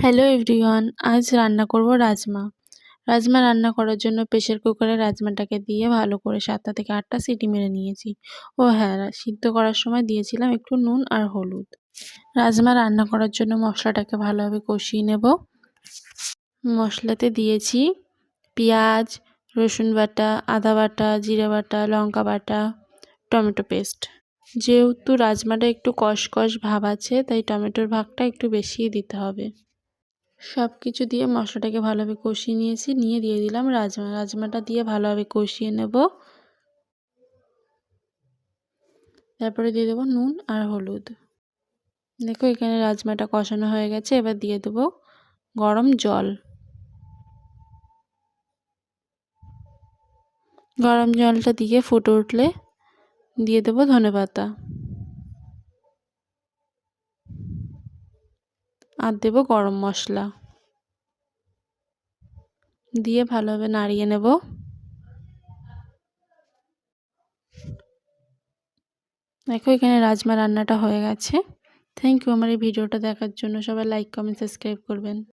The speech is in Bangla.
হ্যালো এভরিওয়ান, আজ রান্না করব রাজমা। রাজমা রান্না করার জন্য প্রেসার কুকারে রাজমাটাকে দিয়ে ভালো করে ৭টা থেকে ৮টা সিটি মেরে নিয়েছি। ও হ্যাঁ, সিদ্ধ করার সময় দিয়েছিলাম একটু নুন আর হলুদ। রাজমা রান্না করার জন্য মশলাটাকে ভালোভাবে কষিয়ে নেব। মশলাতে দিয়েছি পেঁয়াজ, রসুন বাটা, আদা বাটা, জিরে বাটা, লঙ্কা বাটা, টমেটো পেস্ট। যেহেতু রাজমাটা একটু কষকষ ভাব আছে, তাই টমেটোর ভাগটা একটু বেশিই দিতে হবে। সব কিছু দিয়ে মশলাটাকে ভালোভাবে কষিয়ে নিয়েছি, নিয়ে দিয়ে দিলাম রাজমাটা দিয়ে ভালোভাবে কষিয়ে নেব। তারপরে দিয়ে দেবো নুন আর হলুদ। দেখো এখানে রাজমাটা কষানো হয়ে গেছে, এবার দিয়ে দেবো গরম জল। গরম জলটা দিয়ে ফুটে উঠলে দিয়ে দেবো ধনেপাতা আর দেবো গরম মশলা, দিয়ে ভালোভাবে নাড়িয়ে নেব। দেখো এখানে রাজমা রান্নাটা হয়ে গেছে। থ্যাংক ইউ আমার এই ভিডিওটা দেখার জন্য। সবাই লাইক, কমেন্ট, সাবস্ক্রাইব করবেন।